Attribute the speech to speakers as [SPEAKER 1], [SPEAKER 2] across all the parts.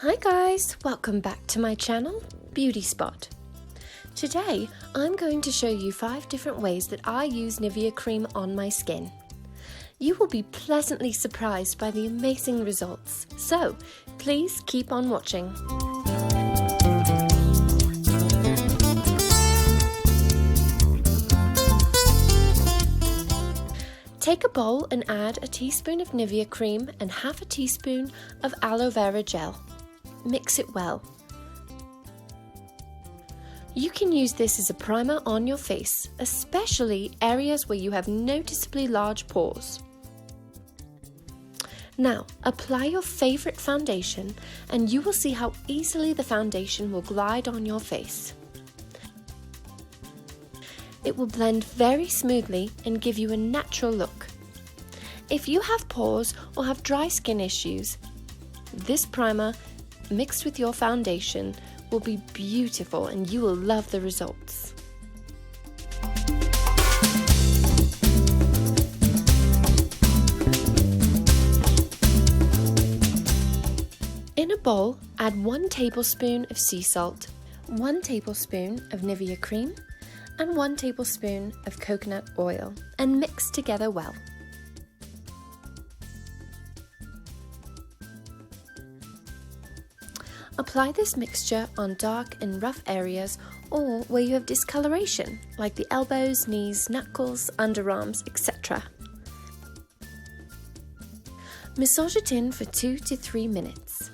[SPEAKER 1] Hi guys, welcome back to my channel, Beauty Spot. Today I'm going to show you 5 different ways that I use Nivea cream on my skin. You will be pleasantly surprised by the amazing results, so please keep on watching. Take a bowl and add a teaspoon of Nivea cream and half a teaspoon of aloe vera gel. Mix it well. You can use this as a primer on your face, especially areas where you have noticeably large pores. Now, apply your favorite foundation and you will see how easily the foundation will glide on your face. It will blend very smoothly and give you a natural look. If you have pores or have dry skin issues, this primer mixed with your foundation will be beautiful and you will love the results. In a bowl, add 1 tablespoon of sea salt, 1 tablespoon of Nivea cream, and 1 tablespoon of coconut oil, and mix together well. Apply this mixture on dark and rough areas or where you have discoloration, like the elbows, knees, knuckles, underarms, etc. Massage it in for 2 to 3 minutes.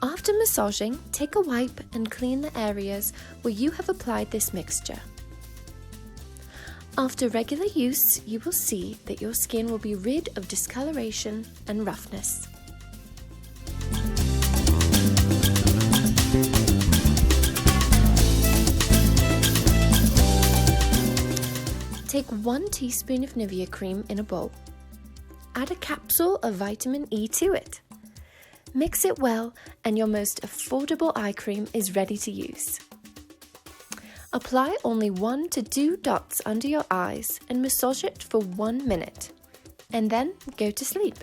[SPEAKER 1] After massaging, take a wipe and clean the areas where you have applied this mixture. After regular use, you will see that your skin will be rid of discoloration and roughness. Take 1 teaspoon of Nivea cream in a bowl. Add a capsule of vitamin E to it. Mix it well and your most affordable eye cream is ready to use. Apply only 1 to 2 dots under your eyes and massage it for 1 minute, and then go to sleep.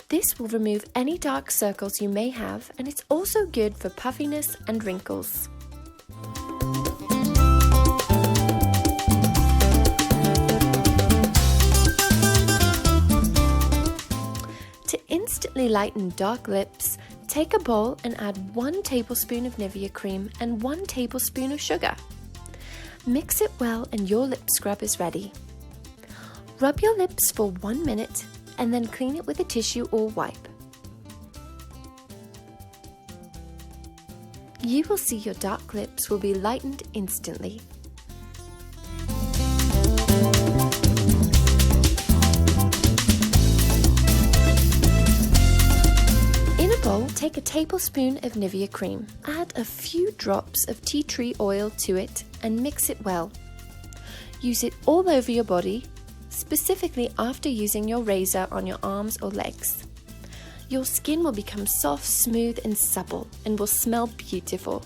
[SPEAKER 1] This will remove any dark circles you may have, and it's also good for puffiness and wrinkles. To instantly lighten dark lips, take a bowl and add 1 tablespoon of Nivea cream and 1 tablespoon of sugar. Mix it well and your lip scrub is ready. Rub your lips for 1 minute and then clean it with a tissue or wipe. You will see your dark lips will be lightened instantly. Take a tablespoon of Nivea cream, add a few drops of tea tree oil to it and mix it well. Use it all over your body, specifically after using your razor on your arms or legs. Your skin will become soft, smooth and supple and will smell beautiful.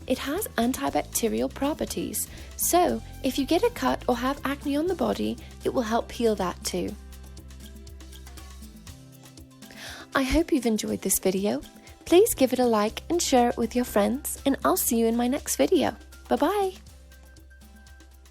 [SPEAKER 1] It has antibacterial properties, so if you get a cut or have acne on the body, it will help heal that too. I hope you've enjoyed this video. Please give it a like and share it with your friends, and I'll see you in my next video. Bye bye!